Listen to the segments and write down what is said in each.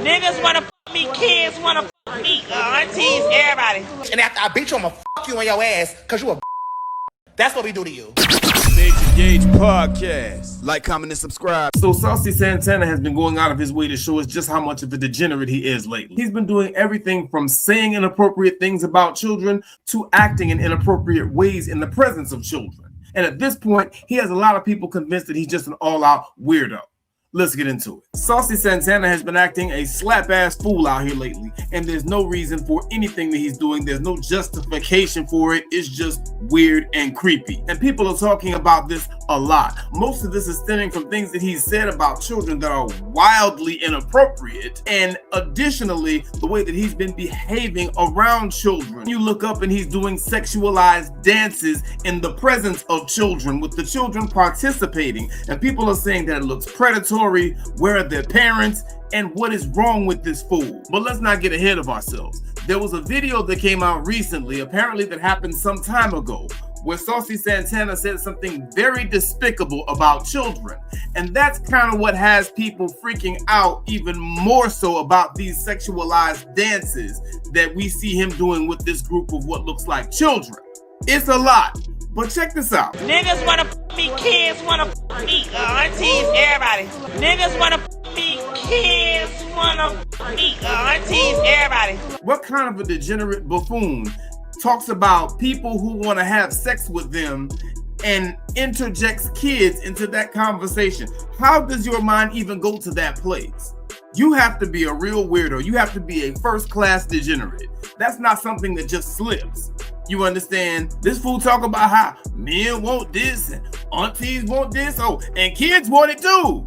Niggas wanna fuck me, kids wanna fuck me, aunties, everybody. And after I beat you, I'ma fuck you on your ass, cause you a That's what we do to you. Major Gauge Podcast. Like, comment, and subscribe. So Saucy Santana has been going out of his way to show us just how much of a degenerate he is lately. He's been doing everything from saying inappropriate things about children to acting in inappropriate ways in the presence of children. And at this point, he has a lot of people convinced that he's just an all-out weirdo. Let's get into it. Saucy Santana has been acting a slap-ass fool out here lately, and there's no reason for anything that he's doing. There's no justification for it. It's just weird and creepy. And people are talking about this a lot. Most of this is stemming from things that he's said about children that are wildly inappropriate, and additionally, the way that he's been behaving around children. You look up and he's doing sexualized dances in the presence of children, with the children participating, and people are saying that it looks predatory. Where are their parents, and what is wrong with this fool? But let's not get ahead of ourselves. There was a video that came out recently, apparently that happened some time ago, where Saucy Santana said something very despicable about children. And that's kind of what has people freaking out even more so about these sexualized dances that we see him doing with this group of what looks like children. It's a lot. But check this out. Niggas wanna fuck me, kids wanna fuck me, aunties, everybody. Niggas wanna fuck me, kids wanna fuck me, aunties, everybody. What kind of a degenerate buffoon talks about people who want to have sex with them and interjects kids into that conversation? How does your mind even go to that place? You have to be a real weirdo. You have to be a first-class degenerate. That's not something that just slips. You understand? This fool talk about how men want this and aunties want this, and kids want it too.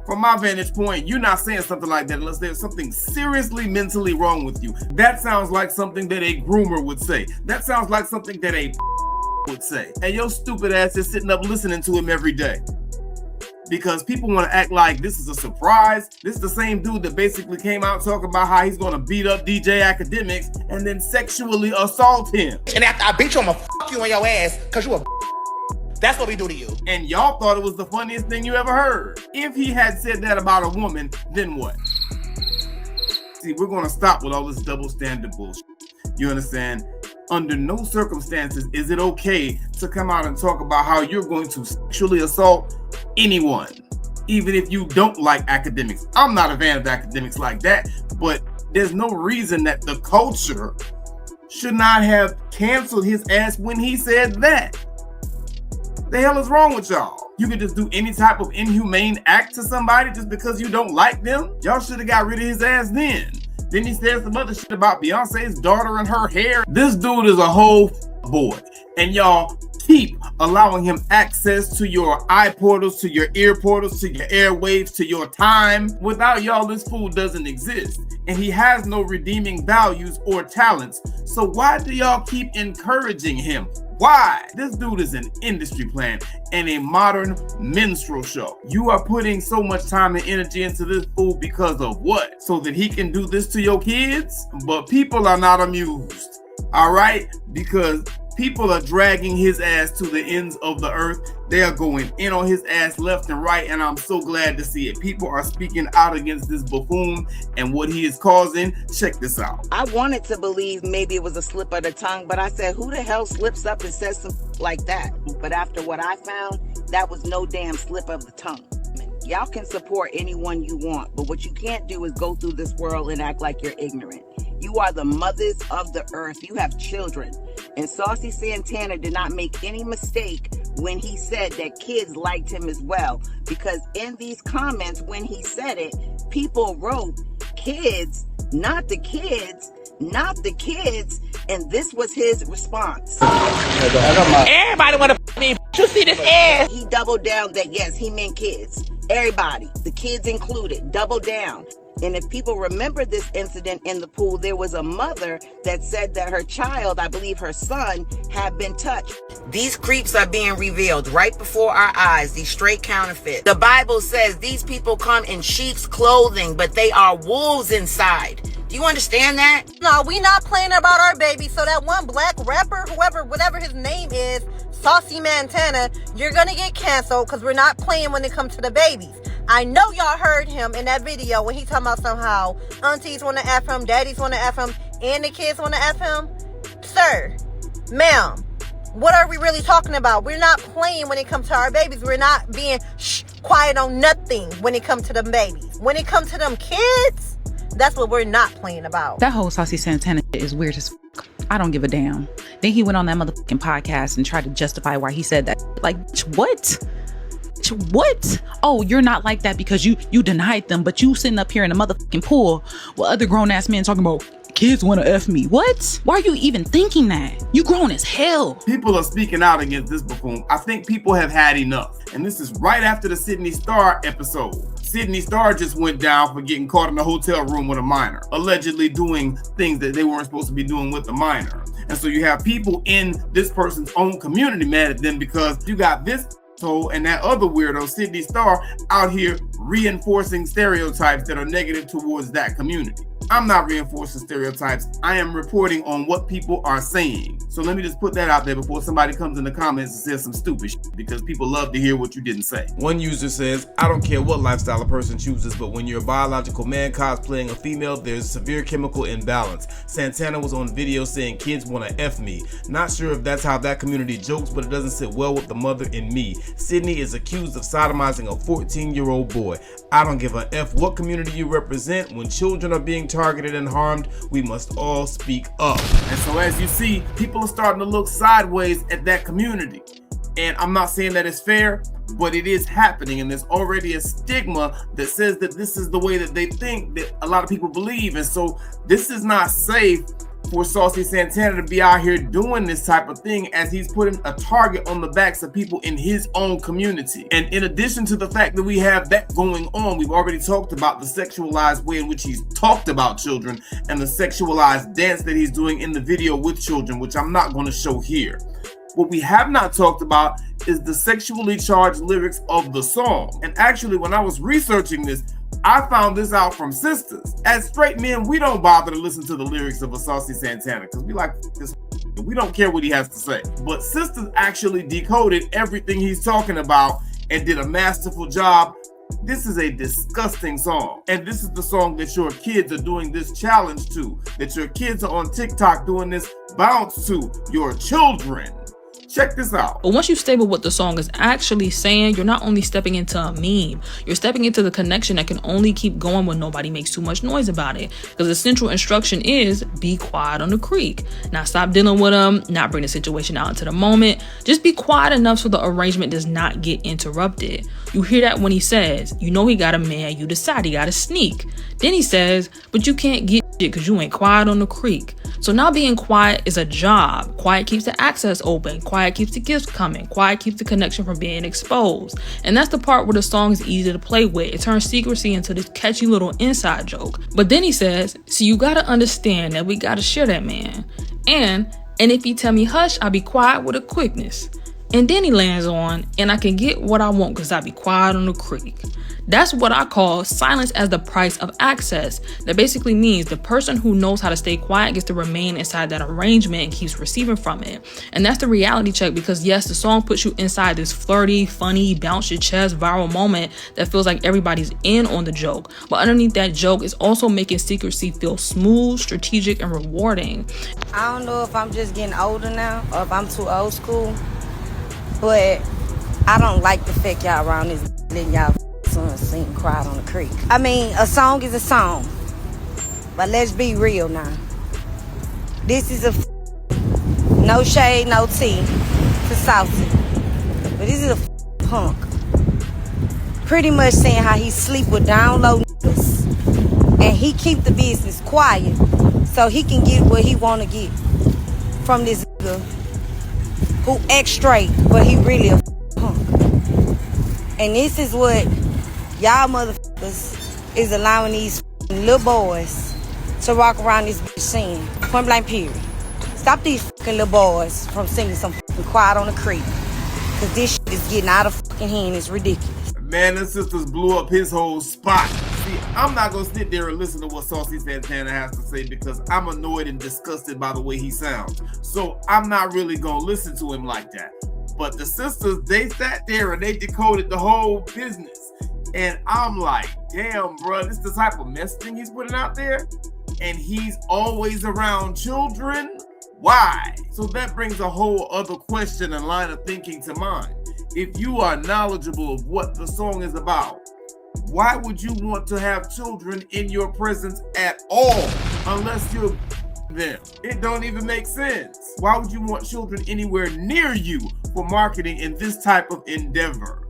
From my vantage point, you're not saying something like that unless there's something seriously mentally wrong with you. That sounds like something that a groomer would say. That sounds like something that a would say. And your stupid ass is sitting up listening to him every day. Because people want to act like this is a surprise. This is the same dude that basically came out talking about how he's going to beat up DJ Academics and then sexually assault him. And after I beat you, I'ma fuck you on your ass, cause you a That's what we do to you. And y'all thought it was the funniest thing you ever heard. If he had said that about a woman, then what? See, we're going to stop with all this double standard bullshit. You understand? Under no circumstances is it okay to come out and talk about how you're going to sexually assault anyone, even if you don't like academics. I'm not a fan of academics like that, but there's no reason that the culture should not have canceled his ass when he said that. The hell is wrong with y'all? You can just do any type of inhumane act to somebody just because you don't like them? Y'all should have got rid of his ass then. Then he said some other shit about Beyonce's daughter and her hair. This dude is a whole boy. And y'all keep allowing him access to your eye portals, to your ear portals, to your airwaves, to your time. Without y'all, this fool doesn't exist. And he has no redeeming values or talents. So why do y'all keep encouraging him? Why? This dude is an industry plant and a modern minstrel show. You are putting so much time and energy into this fool because of what? So that he can do this to your kids? But people are not amused, all right? Because people are dragging his ass to the ends of the earth. They are going in on his ass left and right, and I'm so glad to see it. People are speaking out against this buffoon and what he is causing. Check this out. I wanted to believe maybe it was a slip of the tongue, but I said, who the hell slips up and says something like that? But after what I found, that was no damn slip of the tongue. Y'all can support anyone you want, but what you can't do is go through this world and act like you're ignorant. You are the mothers of the earth. You have children. And Saucy Santana did not make any mistake when he said that kids liked him as well. Because in these comments, when he said it, people wrote, kids, not the kids, not the kids. And this was his response. Everybody wanna fuck me. You see this ass? He doubled down that, yes, he meant kids. Everybody, the kids included, double down. And if people remember this incident in the pool, there was a mother that said that her child, I believe her son, had been touched. These creeps are being revealed right before our eyes, these straight counterfeits. The Bible says these people come in sheep's clothing, but they are wolves inside. Do you understand that? No, we not playing about our baby. So that one black rapper, whatever his name is, Saucy Santana, you're gonna get canceled because we're not playing when it comes to the babies. I know y'all heard him in that video when he talking about somehow aunties want to F him, daddies want to F him, and the kids want to F him. Sir, ma'am, what are we really talking about? We're not playing when it comes to our babies. We're not being quiet on nothing when it comes to them babies. When it comes to them kids, that's what we're not playing about. That whole Saucy Santana is weird as fuck. I don't give a damn. Then he went on that motherfucking podcast and tried to justify why he said that. Like, what? What? Oh, you're not like that because you denied them, but you sitting up here in a motherfucking pool with other grown-ass men talking about kids want to F me. What? Why are you even thinking that? You grown as hell. People are speaking out against this buffoon. I think people have had enough. And this is right after the Sydney Star episode. Sydney Star just went down for getting caught in a hotel room with a minor, allegedly doing things that they weren't supposed to be doing with the minor. And so you have people in this person's own community mad at them because you got this and that other weirdo, Sydney Star, out here reinforcing stereotypes that are negative towards that community. I'm not reinforcing stereotypes. I am reporting on what people are saying. So let me just put that out there before somebody comes in the comments and says some stupid shit, because people love to hear what you didn't say. One user says, I don't care what lifestyle a person chooses, but when you're a biological man cosplaying a female, there's severe chemical imbalance. Santana was on video saying kids want to F me. Not sure if that's how that community jokes, but it doesn't sit well with the mother in me. Sydney is accused of sodomizing a 14-year-old boy. I don't give a F what community you represent. When children are being targeted and harmed, we must all speak up. And so as you see, people are starting to look sideways at that community. And I'm not saying that it's fair, but it is happening. And there's already a stigma that says that this is the way that they think, that a lot of people believe. And so this is not safe for Saucy Santana to be out here doing this type of thing, as he's putting a target on the backs of people in his own community. And in addition to the fact that we have that going on, we've already talked about the sexualized way in which he's talked about children and the sexualized dance that he's doing in the video with children, which I'm not going to show here. What we have not talked about is the sexually charged lyrics of the song. And actually, when I was researching this, I found this out from sisters. As straight men, we don't bother to listen to the lyrics of a Saucy Santana because we like this. We don't care what he has to say. But sisters actually decoded everything he's talking about and did a masterful job. This is a disgusting song. And this is the song that your kids are doing this challenge to, that your kids are on TikTok doing this bounce to, your children. Check this out. But once you stable what the song is actually saying, you're not only stepping into a meme, you're stepping into the connection that can only keep going when nobody makes too much noise about it. Because the central instruction is be quiet on the creek. Now stop dealing with them, not bring the situation out into the moment. Just be quiet enough so the arrangement does not get interrupted. You hear that when he says, you know he got a man, you decide he got to sneak. Then he says, but you can't get shit because you ain't quiet on the creek. So now being quiet is a job. Quiet keeps the access open. Quiet keeps the gifts coming. Quiet keeps the connection from being exposed. And that's the part where the song is easy to play with. It turns secrecy into this catchy little inside joke. But then he says, so you gotta understand that we gotta share that man. And if he tell me hush, I'll be quiet with a quickness. And then he lands on, and I can get what I want because I be quiet on the creek. That's what I call silence as the price of access. That basically means the person who knows how to stay quiet gets to remain inside that arrangement and keeps receiving from it. And that's the reality check, because yes, the song puts you inside this flirty, funny, bounce your chest, viral moment that feels like everybody's in on the joke. But underneath that joke is also making secrecy feel smooth, strategic, and rewarding. I don't know if I'm just getting older now or if I'm too old school, but I don't like the fact y'all around this letting y'all son sing cried on the creek. I mean, a song is a song, but let's be real now. This is no shade, no tea to Saucy, but this is a punk. Pretty much saying how he sleep with down low niggas and he keep the business quiet so he can get what he want to get from this nigga who act straight, but he really a punk. And this is what y'all motherfuckers is allowing these little boys to walk around this bitch singing. Point blank period. Stop these fucking little boys from singing some fucking Quiet on the Creek. Cause this shit is getting out of fucking hand. It's ridiculous. Man, the sisters blew up his whole spot. See, I'm not gonna sit there and listen to what Saucy Santana has to say because I'm annoyed and disgusted by the way he sounds. So I'm not really gonna listen to him like that. But the sisters, they sat there and they decoded the whole business. And I'm like, damn, bro, this is the type of messaging he's putting out there. And he's always around children. Why? So that brings a whole other question and line of thinking to mind. If you are knowledgeable of what the song is about, why would you want to have children in your presence at all unless you're them? It don't even make sense. Why would you want children anywhere near you for marketing in this type of endeavor?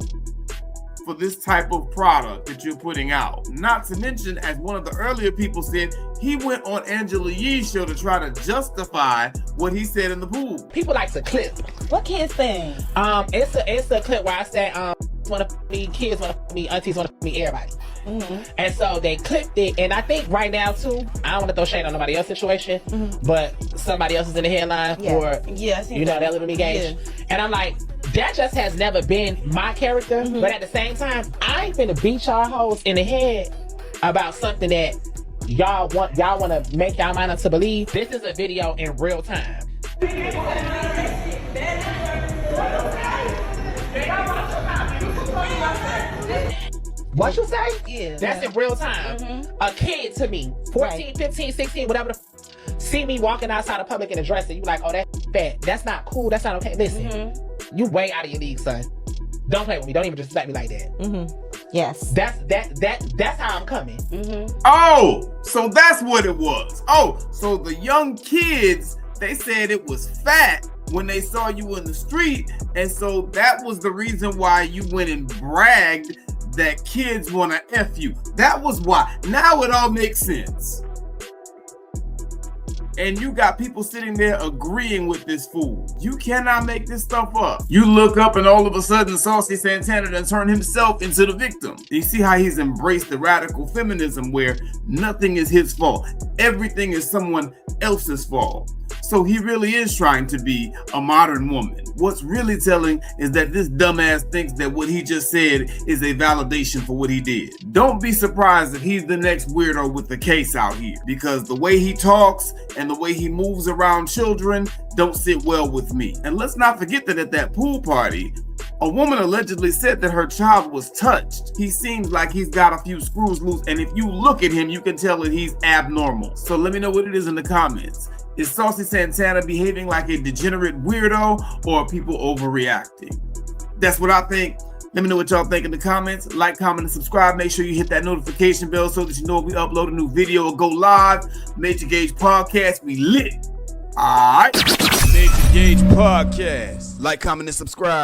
For this type of product that you're putting out. Not to mention, as one of the earlier people said, he went on Angela Yee's show to try to justify what he said in the pool. People like to clip. What kids thing? It's a clip where I said, want to me, kids want to me, aunties want to me, everybody. And so they clipped it, and I think right now too, I don't want to throw shade on nobody else's situation, but somebody else is in the headline for, you know, that little me gauge. And I'm like, that just has never been my character. But at the same time, I ain't finna beat y'all hoes in the head about something that y'all want to make y'all mind up to believe. This is a video in real time. What you say? Yeah. That's in real time. A kid to me, 14, 15, 16, whatever see me walking outside of public in a dress and you like, oh, that's fat. That's not cool. That's not okay. Listen, you way out of your league, son. Don't play with me. Don't even disrespect me like that. Yes. That's how I'm coming. Oh, so that's what it was. Oh, so the young kids, they said it was fat when they saw you in the street, and so that was the reason why you went and bragged that kids want to F you. That was why. Now it all makes sense. And you got people sitting there agreeing with this fool. You cannot make this stuff up. You look up and all of a sudden Saucy Santana done turned himself into the victim. You see how he's embraced the radical feminism where nothing is his fault. Everything is someone else's fault. So he really is trying to be a modern woman. What's really telling is that this dumbass thinks that what he just said is a validation for what he did. Don't be surprised if he's the next weirdo with the case out here, because the way he talks and the way he moves around children don't sit well with me. And let's not forget that at that pool party, a woman allegedly said that her child was touched. He seems like he's got a few screws loose, and if you look at him, you can tell that he's abnormal. So let me know what it is in the comments. Is Saucy Santana behaving like a degenerate weirdo, or are people overreacting? That's what I think. Let me know what y'all think in the comments. Like, comment, and subscribe. Make sure you hit that notification bell so that you know if we upload a new video or go live. Major Gauge Podcast, we lit. All right. Major Gauge Podcast. Like, comment, and subscribe.